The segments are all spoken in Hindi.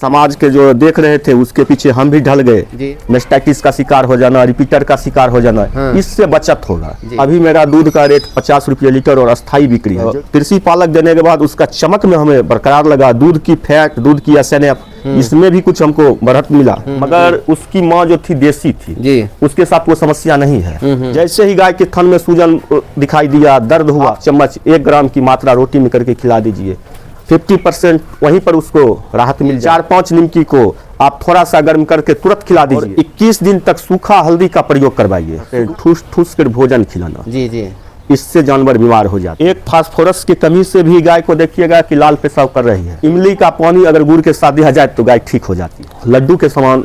समाज के जो देख रहे थे उसके पीछे हम भी ढल गए। मेस्टाइटिस का शिकार हो जाना, रिपीटर का शिकार हो जाना, इससे बचत होगा। अभी मेरा दूध का रेट 50 रुपये लीटर और अस्थाई बिक्री है। कृषि पालक देने के बाद उसका चमक में हमें बरकरार लगा, दूध की फैट, दूध की SNF, इसमें भी कुछ हमको बढ़त मिला। मगर उसकी माँ जो थी देसी थी, उसके साथ वो समस्या नहीं है। जैसे ही गाय के थन में सूजन दिखाई दिया, दर्द हुआ, चम्मच 1 ग्राम की मात्रा रोटी में करके खिला दीजिए, 50% वहीं पर उसको राहत मिल जाए। 4-5 निमकी को आप थोड़ा सा गर्म करके तुरंत खिला दीजिए। 21 दिन तक सूखा हल्दी का प्रयोग करवाइए। ठूस ठूस कर भोजन खिलाना, इससे जानवर बीमार हो जाते हैं। एक फास्फोरस की कमी से भी गाय को देखिएगा कि लाल पेशाब कर रही है। इमली का पानी अगर गुड़ के साथ दिया जाए तो गाय ठीक हो जाती है। लड्डू के समान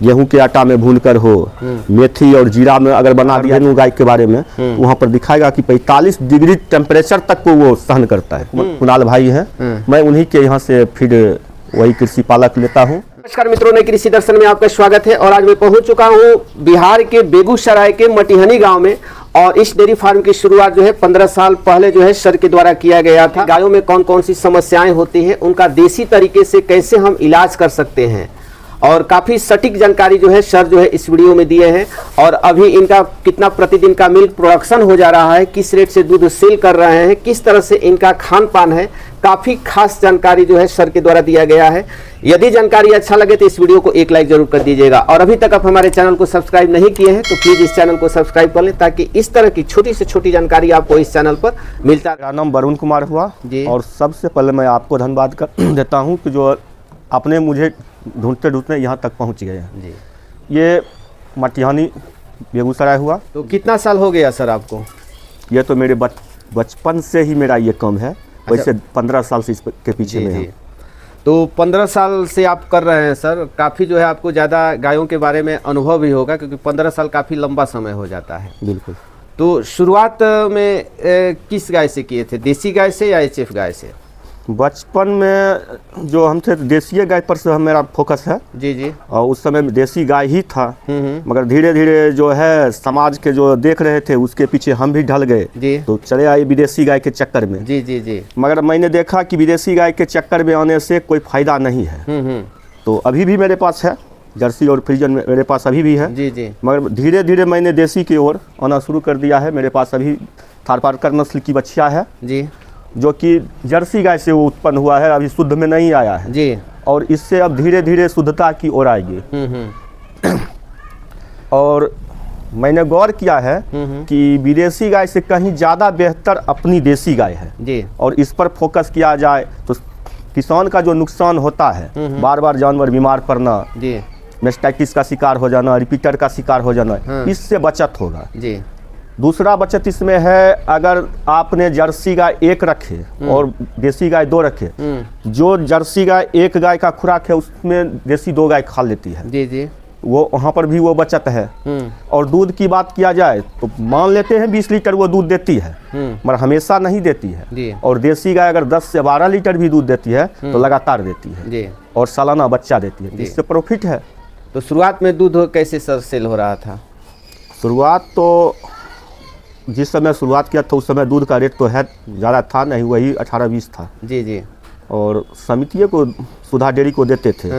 गेहूं के आटा में भूनकर हो, मेथी और जीरा में अगर बना दिया गाय के बारे में, वहां पर दिखाएगा कि 45 डिग्री टेम्परेचर तक को वो सहन करता है। कुणाल भाई हैं, मैं उन्हीं के यहाँ से फिर वही कृषि पालक लेता हूँ। नमस्कार मित्रों, नए कृषि दर्शन में आपका स्वागत है। और आज मैं पहुंच चुका हूं बिहार के बेगूसराय के मटिहनी गांव में। और इस डेयरी फार्म की शुरुआत जो है 15 साल पहले जो है सर के द्वारा किया गया था। गायों में कौन कौन सी समस्याएं होती हैं, उनका देसी तरीके से कैसे हम इलाज कर सकते हैं, और काफ़ी सटीक जानकारी जो है सर जो है इस वीडियो में दिए हैं। और अभी इनका कितना प्रतिदिन का मिल्क प्रोडक्शन हो जा रहा है, किस रेट से दूध सेल कर रहे हैं, किस तरह से इनका खान पान है, काफ़ी खास जानकारी जो है सर के द्वारा दिया गया है। यदि जानकारी अच्छा लगे तो इस वीडियो को एक लाइक जरूर कर दीजिएगा। और अभी तक आप हमारे चैनल को सब्सक्राइब नहीं किए हैं तो प्लीज़ इस चैनल को सब्सक्राइब कर लें, ताकि इस तरह की छोटी से छोटी जानकारी आपको इस चैनल पर मिलता है। मेरा नाम वरुण कुमार हुआ जी। और सबसे पहले मैं आपको धन्यवाद देता हूँ कि जो आपने मुझे ढूंढते ढूंढते यहाँ तक पहुँच गए हैं जी। ये मटिहनी बेगूसराय हुआ। तो कितना साल हो गया सर आपको? ये तो मेरे बचपन से ही मेरा ये काम है। वैसे 15 साल से इसके पीछे में है। तो 15 साल से आप कर रहे हैं सर। काफ़ी जो है आपको ज़्यादा गायों के बारे में अनुभव भी होगा, क्योंकि 15 साल काफ़ी लंबा समय हो जाता है। बिल्कुल। तो शुरुआत में किस गाय से किए थे, देसी गाय से या HF गाय से? बचपन में जो हम थे देसी गाय पर से मेरा फोकस है जी। और उस समय देसी गाय ही था। मगर धीरे धीरे जो है समाज के जो देख रहे थे उसके पीछे हम भी ढल गए, तो चले आए विदेशी गाय के चक्कर में जी। मगर मैंने देखा कि विदेशी गाय के चक्कर में आने से कोई फायदा नहीं है। तो अभी भी मेरे पास है जर्सी और फ्रीजन मेरे पास अभी भी है जी। मगर धीरे धीरे मैंने देसी की ओर आना शुरू कर दिया है। मेरे पास अभी थारपारकर नस्ल की बच्चिया है जी, जो कि जर्सी गाय से वो उत्पन्न हुआ है, अभी शुद्ध में नहीं आया है जी। और इससे अब धीरे धीरे शुद्धता की ओर आएगी। और मैंने गौर किया है कि विदेशी गाय से कहीं ज़्यादा बेहतर अपनी देसी गाय है जी। और इस पर फोकस किया जाए तो किसान का जो नुकसान होता है, बार बार जानवर बीमार पड़ना जी, मेस्टाइटिस का शिकार हो जाना, रिपीटर का शिकार हो जाना, इससे बचत होगा जी। दूसरा बचत इसमें है, अगर आपने जर्सी गाय 1 रखे और देसी गाय 2 रखे, जो जर्सी गाय 1 गाय का खुराक है उसमें देसी 2 गाय खा लेती है जी। वो वहाँ पर भी वो बचत है। और दूध की बात किया जाए तो मान लेते हैं 20 लीटर वो दूध देती है, मगर हमेशा नहीं देती है। और देसी गाय अगर 10 से 12 लीटर भी दूध देती है तो लगातार देती है जी। और सालाना बच्चा देती है, इससे प्रॉफिट है। तो शुरुआत में दूध कैसे सर सेल हो रहा था? शुरुआत तो जिस समय शुरुआत किया था उस समय दूध का रेट तो है ज़्यादा था नहीं, वही 18-20 था जी। और समितियों को सुधा डेयरी को देते थे।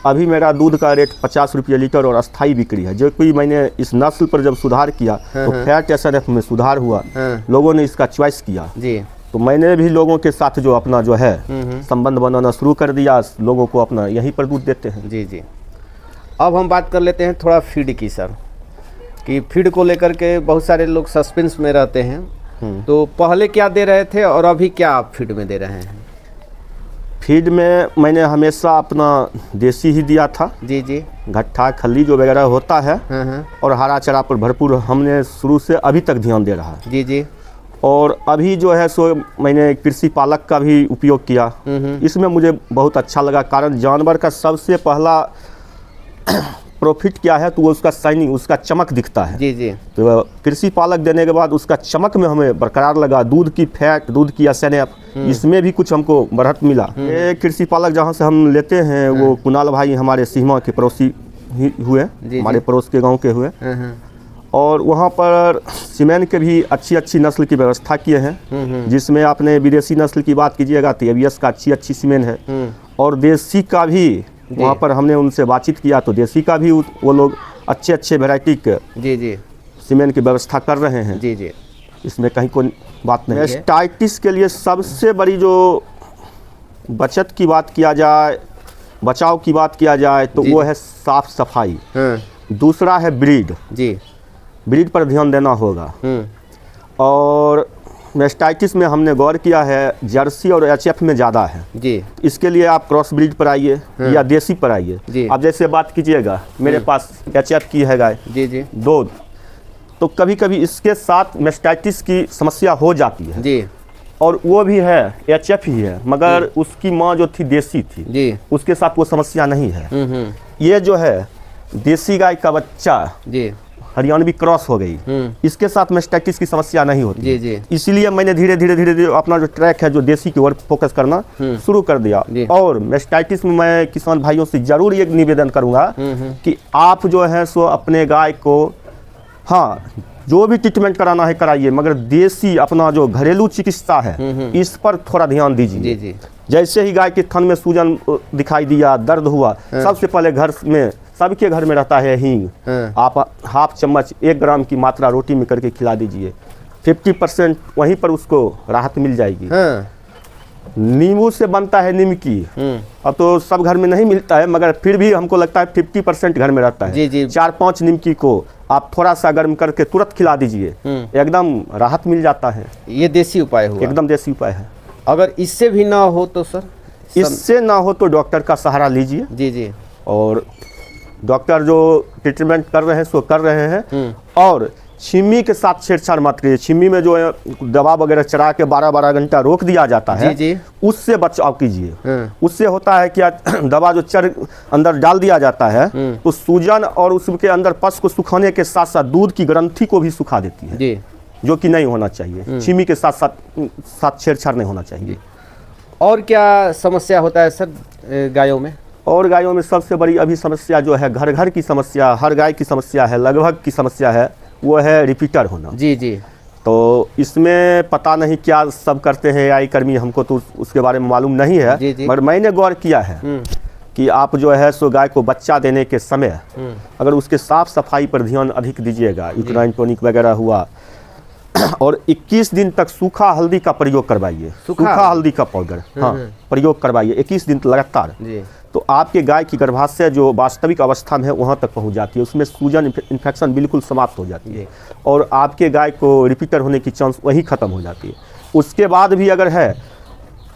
अभी मेरा दूध का रेट 50 रुपये लीटर और अस्थाई बिक्री है। जो कि मैंने इस नस्ल पर जब सुधार किया तो फैट SNF में सुधार हुआ, लोगों ने इसका चॉइस किया जी। तो मैंने भी लोगों के साथ जो अपना जो है संबंध बनाना शुरू कर दिया, लोगों को अपना यहीं पर दूध देते हैं जी। अब हम बात कर लेते हैं थोड़ा फीड की सर, कि फीड को लेकर के बहुत सारे लोग सस्पेंस में रहते हैं। तो पहले क्या दे रहे थे और अभी क्या आप फीड में दे रहे हैं? फीड में मैंने हमेशा अपना देसी ही दिया था जी। घट्टा खल्ली जो वगैरह होता है और हरा चारा पर भरपूर हमने शुरू से अभी तक ध्यान दे रहा है जी। और अभी जो है सो मैंने कृषि पालक का भी उपयोग किया। इसमें मुझे बहुत अच्छा लगा, कारण जानवर का सबसे पहला प्रॉफिट क्या है तो वो उसका शाइनिंग, उसका चमक दिखता है जी। तो कृषि पालक देने के बाद उसका चमक में हमें बरकरार लगा, दूध की फैट, दूध की SNF, इसमें भी कुछ हमको बढ़त मिला। ये कृषि पालक जहाँ से हम लेते हैं वो कुणाल भाई हमारे सीमा के पड़ोसी हुए, हमारे पड़ोस के गांव के हुए। और वहाँ पर सीमेंट के भी अच्छी नस्ल की व्यवस्था किए हैं, जिसमें आपने विदेशी नस्ल की बात कीजिएगा तो ABS का अच्छी सीमेंट है। और देसी का भी वहाँ पर हमने उनसे बातचीट किया तो देसी का भी वो लोग अच्छे वैरायटी के जी सीमेंट की व्यवस्था कर रहे हैं। जी इसमें कहीं कोई बात नहीं है। मेस्टाइटिस के लिए सबसे बड़ी जो बचत की बात किया जाए, बचाव की बात किया जाए तो वो है साफ सफाई। दूसरा है ब्रीड पर ध्यान देना होगा। और मेस्टाइटिस में हमने गौर किया है जर्सी और एचएफ में ज़्यादा है जी। इसके लिए आप क्रॉस ब्रीड पर आइए या देसी पर आइए। आप जैसे बात कीजिएगा, मेरे पास एचएफ की है गाय जी दो, तो कभी कभी इसके साथ मेस्टाइटिस की समस्या हो जाती है जी। और वो भी है एचएफ ही है, मगर उसकी माँ जो थी देसी थी जी, उसके साथ वो समस्या नहीं है। ये जो है देसी गाय का बच्चा जी हरियाणवी क्रॉस हो गई, इसके साथ मेस्टाइटिस की समस्या नहीं होती जी। इसीलिए मैंने धीरे धीरे अपना जो ट्रैक है जो देसी की ओर फोकस करना शुरू कर दिया। और मेस्टाइटिस में मैं किसान भाइयों से जरूर एक निवेदन करूंगा कि आप जो है सो अपने गाय को हाँ जो भी ट्रीटमेंट कराना है कराइए, मगर देसी अपना जो घरेलू चिकित्सा है इस पर थोड़ा ध्यान दीजिए। जैसे ही गाय के थन में सूजन दिखाई दिया, दर्द हुआ, सबसे पहले घर में सबके घर में रहता है हींग, आप हाफ चम्मच 1 ग्राम की मात्रा रोटी में करके खिला दीजिए, 50% वहीं पर उसको राहत मिल जाएगी। नींबू से बनता है निमकी, अब तो सब घर में नहीं मिलता है, मगर फिर भी हमको लगता है 50% घर में रहता है। 4-5 निमकी को आप थोड़ा सा गर्म करके तुरंत खिला दीजिए, एकदम राहत मिल जाता है। ये देसी उपाय हुआ, एकदम देसी उपाय है। अगर इससे भी ना हो तो सर? इससे ना हो तो डॉक्टर का सहारा लीजिए जी। और डॉक्टर जो ट्रीटमेंट कर रहे हैं सो कर रहे हैं। और छिम्मी के साथ छेड़छाड़ मत करिए। छिम्मी में जो दवा वगैरह चढ़ा के 12-12 घंटा रोक दिया जाता है जी। उससे बचाव कीजिए। उससे होता है क्या, दवा जो चढ़ अंदर डाल दिया जाता है तो सूजन और उसके अंदर पस को सुखाने के साथ साथ दूध की ग्रंथि को भी सुखा देती है जी, जो कि नहीं होना चाहिए। छिम्मी के साथ छेड़छाड़ नहीं होना चाहिए। और क्या समस्या होता है सर गायों में? और गायों में सबसे बड़ी अभी समस्या जो है, घर की समस्या, हर गाय की समस्या है, लगभग की समस्या है, वो है रिपीटर होना जी। तो इसमें पता नहीं क्या सब करते हैं आई कर्मी, हमको तो उसके बारे में मालूम नहीं है जी। मगर मैंने गौर किया है कि आप जो है सो गाय को बच्चा देने के समय अगर उसके साफ सफाई पर ध्यान अधिक दीजिएगा, यूट्राइन टॉनिक वगैरह हुआ, और 21 दिन तक सूखा हल्दी का प्रयोग करवाइए। सूखा हल्दी का पाउडर प्रयोग करवाइए 21 दिन लगातार, तो आपके गाय की गर्भाशय जो वास्तविक अवस्था में है वहाँ तक पहुँच जाती है, उसमें सूजन इन्फेक्शन बिल्कुल समाप्त हो जाती है और आपके गाय को रिपीटर होने की चांस वहीं ख़त्म हो जाती है। उसके बाद भी अगर है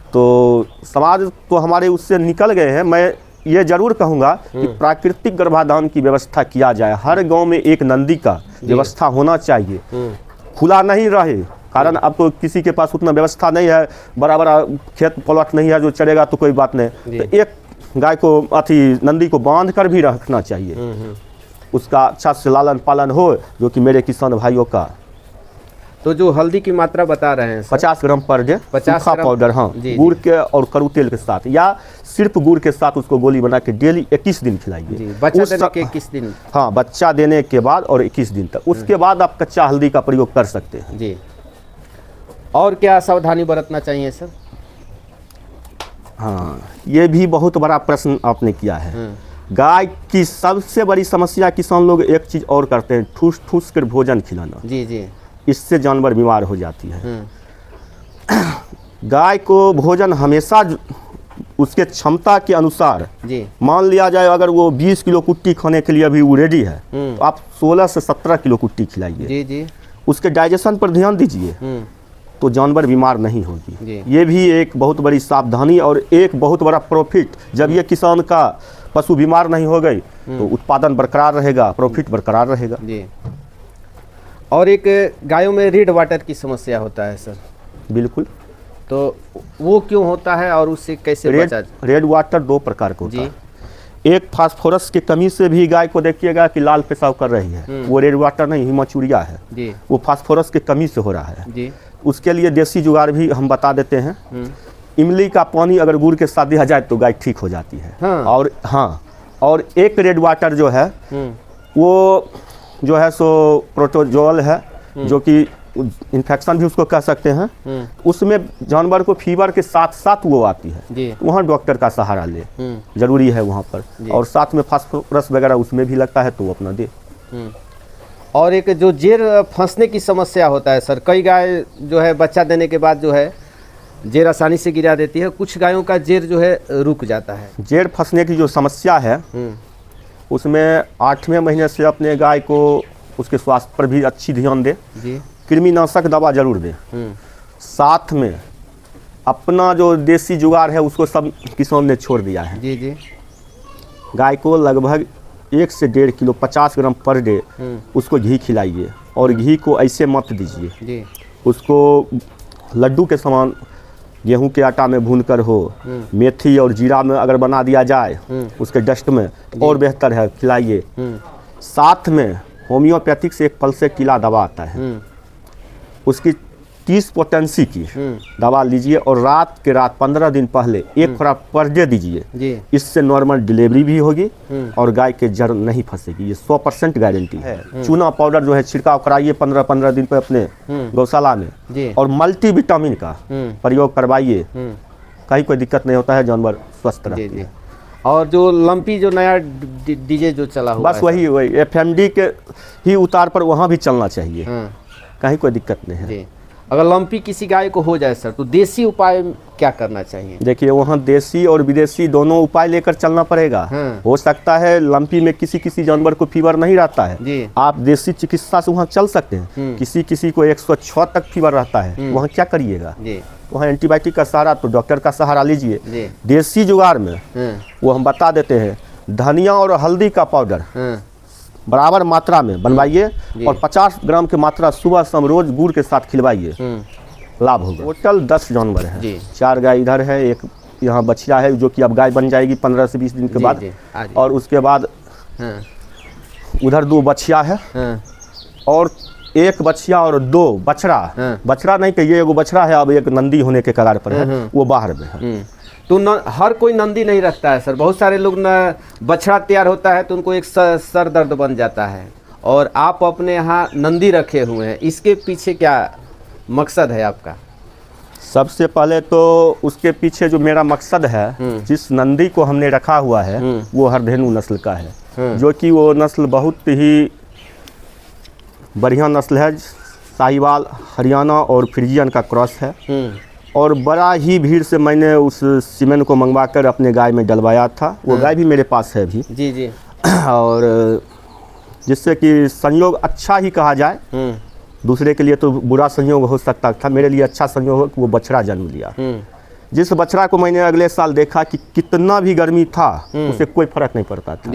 तो समाज तो हमारे उससे निकल गए हैं। मैं ये जरूर कहूँगा कि प्राकृतिक गर्भाधान की व्यवस्था किया जाए। हर गाँव में एक नंदी का व्यवस्था होना चाहिए, खुला नहीं रहे, कारण अब तो किसी के पास उतना व्यवस्था नहीं है, बड़ा खेत प्लॉट नहीं है जो चलेगा तो कोई बात नहीं, तो एक गाय को नंदी को बांध कर भी रखना चाहिए, उसका अच्छा से लालन पालन हो, जो कि मेरे किसान भाइयों का। तो जो हल्दी की मात्रा बता रहे हैं 50 ग्राम पर डे सूखा पाउडर, हाँ गुड़ के और कड़ू तेल के साथ या सिर्फ गुड़ के साथ उसको गोली बना के डेली 21 दिन खिलाइए। बच्चा देने के 21 दिन? हाँ, बच्चा देने के बाद और 21 दिन तक, उसके बाद आप कच्चा हल्दी का प्रयोग कर सकते हैं जी। और क्या सावधानी बरतना चाहिए सर? हाँ, ये भी बहुत बड़ा प्रश्न आपने किया है। गाय की सबसे बड़ी समस्या किसान लोग एक चीज और करते हैं, ठूस ठूस कर भोजन खिलाना जी। इससे जानवर बीमार हो जाती है। गाय को भोजन हमेशा उसके क्षमता के अनुसार जी, मान लिया जाए अगर वो 20 किलो कुट्टी खाने के लिए अभी वो रेडी है तो आप 16 से 17 किलो कुट्टी खिलाइए जी। उसके डाइजेशन पर ध्यान दीजिए तो जानवर बीमार नहीं होगी। ये भी एक बहुत बड़ी सावधानी और एक बहुत बड़ा प्रॉफिट। जब ये किसान का पशु बीमार नहीं हो गई तो उत्पादन बरकरार रहेगा, प्रॉफिट बरकरार रहेगा जी। और एक गायों में रेड वाटर की समस्या होता है सर? बिल्कुल। तो वो क्यों होता है और उससे कैसे बचा? रेड वाटर 2 प्रकार का होता है। एक फास्फोरस की कमी से भी गाय को देखिएगा कि लाल पेशाब कर रही है, वो रेड वाटर नहीं, हिमाचूरिया है जी। वो फास्फोरस की कमी से हो रहा है जी। उसके लिए देसी जुगाड़ भी हम बता देते हैं। इमली का पानी अगर गुड़ के साथ दिया जाए तो गाय ठीक हो जाती है। और हाँ, और एक रेड वाटर जो है वो जो है सो प्रोटोजोल है, जो कि इन्फेक्शन भी उसको कह सकते हैं, उसमें जानवर को फीवर के साथ साथ वो आती है, वहाँ डॉक्टर का सहारा ले, जरूरी है वहाँ पर। और साथ में फास्फोरस वगैरह उसमें भी लगता है तो वो अपना दे। और एक जो जेर फंसने की समस्या होता है सर, कई गाय जो है बच्चा देने के बाद जो है जेर आसानी से गिरा देती है, कुछ गायों का जेर जो है रुक जाता है। जेर फंसने की जो समस्या है उसमें 8वें महीने से अपने गाय को उसके स्वास्थ्य पर भी अच्छी ध्यान दे, कृमिनाशक दवा जरूर दे। साथ में अपना जो देसी जुगाड़ है उसको सब किसान ने छोड़ दिया है। जी। गाय को लगभग 1 से 1.5 किलो 50 ग्राम पर डे उसको घी खिलाइए, और घी को ऐसे मत दीजिए, उसको लड्डू के समान गेहूं के आटा में भून कर हो, मेथी और जीरा में अगर बना दिया जाए उसके डस्ट में और बेहतर है, खिलाइए। साथ में होम्योपैथिक से एक पल्से टीला दवा आता है, उसकी 30 पोटेंसी की दवा लीजिए, और रात 15 दिन पहले 1 खुराक पर डे दीजिए। इससे नॉर्मल डिलीवरी भी होगी और गाय के जड़ नहीं फंसेगी, ये 100% गारंटी है। चूना पाउडर जो है छिड़काव कराइए 15-15 दिन पे अपने गौशाला में, और मल्टीविटामिन का प्रयोग करवाइए, कहीं कोई दिक्कत नहीं होता है, जानवर स्वस्थ रहते हैं। और जो लंपी जो नया डीजे जो चला हुआ बस वही FMD के ही उतार पर वहाँ भी चलना चाहिए, कहीं कोई दिक्कत नहीं है। अगर लंपी किसी गाय को हो जाए सर, तो देसी उपाय क्या करना चाहिए? देखिए वहाँ देसी और विदेशी दोनों उपाय लेकर चलना पड़ेगा। हो सकता है लंपी में किसी जानवर को फीवर नहीं रहता है, आप देसी चिकित्सा से वहाँ चल सकते हैं। किसी को 106 तक फीवर रहता है, वहाँ क्या करिएगा? वहाँ एंटीबायोटिक का सहारा, तो डॉक्टर का सहारा लीजिए। देसी जुगाड़ में वो हम बता देते हैं, धनिया और हल्दी का पाउडर बराबर मात्रा में बनवाइए, और 50 ग्राम की मात्रा सुबह शाम रोज गुड़ के साथ खिलवाइए, लाभ होगा। टोटल 10 जानवर है, 4 गाय इधर है, एक यहाँ बछिया है जो कि अब गाय बन जाएगी 15 से 20 दिन के बाद, और उसके बाद उधर 2 बछिया है, और 1 बछिया और 2 बछड़ा। बछड़ा नहीं कहिए, एगो बछड़ा है, अब एक नंदी होने के कगार पर है, वो बाहर में है। तो हर कोई नंदी नहीं रखता है सर, बहुत सारे लोग न बछड़ा तैयार होता है तो उनको एक सर दर्द बन जाता है, और आप अपने यहाँ नंदी रखे हुए हैं, इसके पीछे क्या मकसद है आपका? सबसे पहले तो उसके पीछे जो मेरा मकसद है, जिस नंदी को हमने रखा हुआ है वो हरधेनु नस्ल का है, जो कि वो नस्ल बहुत ही बढ़िया नस्ल है, साहिवाल, हरियाणा और फ्रिजियन का क्रॉस है। और बड़ा ही भीड़ से मैंने उस सीमेंट को मंगवाकर अपने गाय में डलवाया था, वो गाय भी मेरे पास है अभी। जी। और जिससे कि संयोग अच्छा ही कहा जाए, दूसरे के लिए तो बुरा संयोग हो सकता था, मेरे लिए अच्छा संयोग हो कि वो बछड़ा जन्म लिया। जिस बछड़ा को मैंने अगले साल देखा कि कितना भी गर्मी था उसे कोई फर्क नहीं पड़ता था,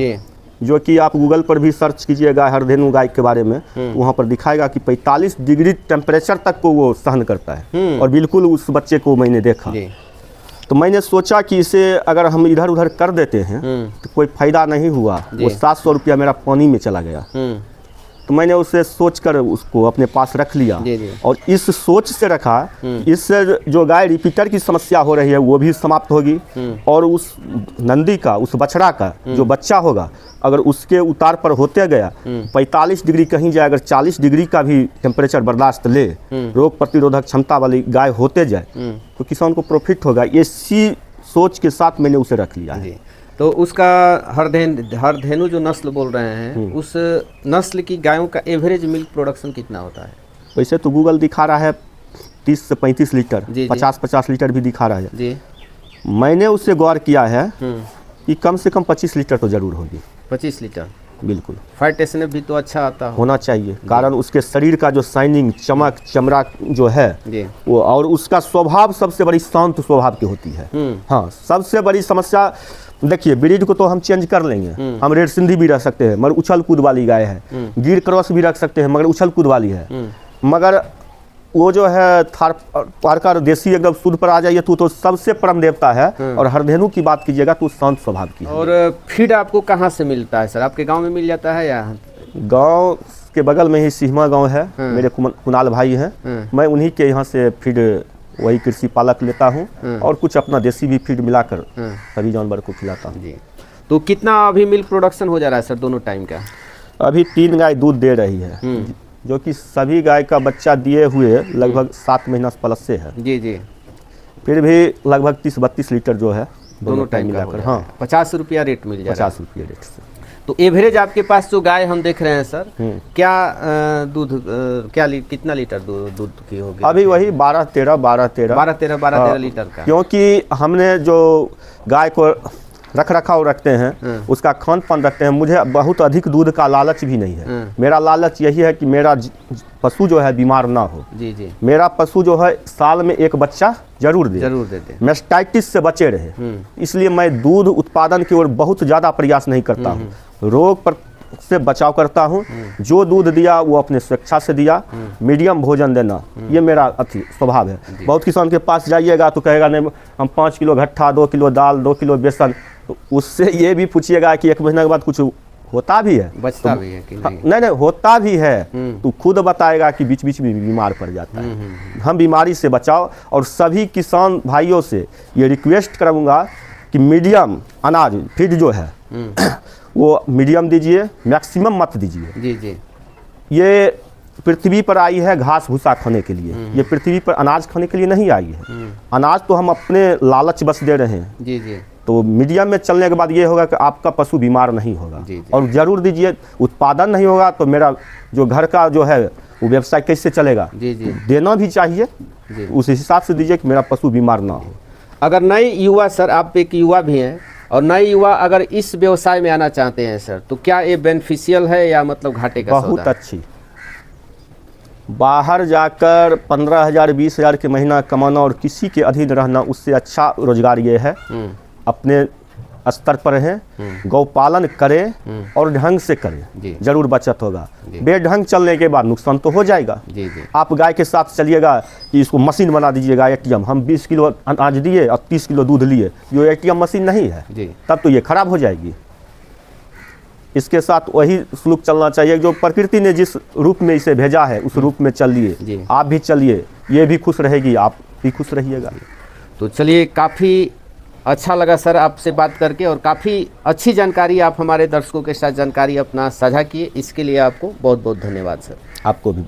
जो कि आप गूगल पर भी सर्च कीजिएगा हरधेनु गाय के बारे में, वहाँ पर दिखाएगा कि 45 डिग्री टेम्परेचर तक को वो सहन करता है। और बिल्कुल उस बच्चे को मैंने देखा, तो मैंने सोचा कि इसे अगर हम इधर उधर कर देते हैं तो कोई फायदा नहीं हुआ। वो 700 रुपया मेरा पानी में चला गया, तो मैंने उसे सोचकर उसको अपने पास रख लिया। और इस सोच से रखा, इससे जो गाय रिपीटर की समस्या हो रही है वो भी समाप्त होगी, और उस नंदी का, उस बछड़ा का जो बच्चा होगा, अगर उसके उतार पर होते गया 45 डिग्री कहीं जाए, अगर 40 डिग्री का भी टेम्परेचर बर्दाश्त ले, रोग प्रतिरोधक क्षमता वाली गाय होते जाए, तो किसान को प्रॉफिट होगा। इसी सोच के साथ मैंने उसे रख लिया है। तो उसका हरधेनु जो नस्ल बोल रहे हैं, उस नस्ल की गायों का एवरेज मिल्क प्रोडक्शन कितना होता है? वैसे तो गूगल दिखा रहा है 30 से 35 लीटर, 50-50 लीटर भी दिखा रहा है। मैंने उससे गौर किया है कि कम से कम 25 लीटर तो जरूर होगी। 25 लीटर बिल्कुल। फैट एसएनएफ भी तो अच्छा आता होना चाहिए, कारण उसके शरीर का जो शाइनिंग, चमक, चमड़ा जो है वो, और उसका स्वभाव सबसे बड़ी शांत स्वभाव की होती है। हाँ, सबसे बड़ी समस्या देखिए, ब्रीड को तो हम चेंज कर लेंगे, हम रेड सिंधी भी रख सकते हैं मगर उछल कूद वाली गाय है, गिर क्रॉस भी रख सकते हैं मगर उछल कूद वाली है, मगर वो जो है थारपारकर देसी एकदम शुद्ध पर आ जाइए तो सबसे परम देवता है। और हरधेनु की बात कीजिएगा तो शांत स्वभाव की है। और फीड आपको कहाँ से मिलता है सर? आपके गांव में मिल जाता है या? गांव के बगल में ही सिहमा गांव है, मेरे कुणाल भाई हैं, मैं उन्हीं के यहाँ से फीड, वही कृषि पालक लेता हूँ, और कुछ अपना देसी भी फीड मिलाकर सभी जानवर को खिलाता हूँ। तो कितना अभी मिल्क प्रोडक्शन हो जा रहा है सर दोनों टाइम का? अभी 3 गाय दूध दे रही है, जो कि सभी गाय का बच्चा दिए हुए लगभग 7 महीना प्लस से है। जी जी। फिर भी लगभग 30-32 लीटर जो है दोनों टाइम मिलाकर, हाँ 50 रुपया रेट मिल जाएगा। 50 रुपये रेट से। तो एवरेज आपके पास जो गाय हम देख रहे हैं सर, क्या दूध कितना लीटर दूध की होगी? अभी वही 12-13 लीटर का। क्योंकि हमने जो गाय को रख रखाव रखते हैं, उसका खान पान रखते हैं, मुझे बहुत अधिक दूध का लालच भी नहीं है। मेरा लालच यही है कि मेरा पशु जो है बीमार ना हो। जी जी। मेरा पशु जो है साल में एक बच्चा जरूर दे दे। मैस्टाइटिस से बचे रहे, इसलिए मैं दूध उत्पादन की ओर बहुत ज़्यादा प्रयास नहीं करता हूँ, रोग पर से बचाव करता हूँ। जो दूध दिया वो अपने स्वेच्छा से दिया, मीडियम भोजन देना, ये मेरा स्वभाव है। बहुत किसान के पास जाइएगा तो कहेगा नहीं हम 5 किलो घट्टा, 2 किलो दाल, 2 किलो बेसन, तो उससे ये भी पूछिएगा कि 1 महीने के बाद कुछ होता भी है, बचता भी है कि नहीं? नहीं होता भी है, तो खुद बताएगा कि बीच बीच में बीमार पड़ जाता है। हम बीमारी से बचाओ, और सभी किसान भाइयों से ये रिक्वेस्ट करूँगा कि मीडियम अनाज फीड जो है वो मीडियम दीजिए, मैक्सिमम मत दीजिए। जी जी। ये पृथ्वी पर आई है घास भूसा खाने के लिए, ये पृथ्वी पर अनाज खाने के लिए नहीं आई है। अनाज तो हम अपने लालच बस दे रहे हैं। जी जी। तो मीडियम में चलने के बाद ये होगा कि आपका पशु बीमार नहीं होगा। जी जी। और ज़रूर दीजिए, उत्पादन नहीं होगा तो मेरा जो घर का जो है वो व्यवसाय कैसे चलेगा? जी जी। देना भी चाहिए, उस हिसाब से दीजिए कि मेरा पशु बीमार ना हो। अगर नए युवा, सर आप एक युवा भी हैं, और नए युवा अगर इस व्यवसाय में आना चाहते हैं सर, तो क्या ये बेनिफिशियल है या मतलब घाटे का सौदा? बहुत अच्छी। बाहर जाकर 15,000 20,000 के महीना कमाना और किसी के अधीन रहना, उससे अच्छा रोजगार ये है। अपने स्तर पर हैं, गौपालन करें और ढंग से करें, जरूर बचत होगा। बेढंग चलने के बाद नुकसान तो हो जाएगा। जी जी। आप गाय के साथ चलिएगा कि इसको मशीन बना दीजिएगा ATM, हम 20 किलो अनाज दिए और 30 किलो दूध लिए, ये ATM मशीन नहीं है, तब तो ये खराब हो जाएगी। इसके साथ वही सलूक चलना चाहिए जो प्रकृति ने जिस रूप में इसे भेजा है उस रूप में चलिए। आप भी चलिए, ये भी खुश रहेगी, आप भी खुश रहिएगा। तो चलिए, काफ़ी अच्छा लगा सर आपसे बात करके, और काफ़ी अच्छी जानकारी आप हमारे दर्शकों के साथ जानकारी अपना साझा किए, इसके लिए आपको बहुत बहुत धन्यवाद सर। आपको भी।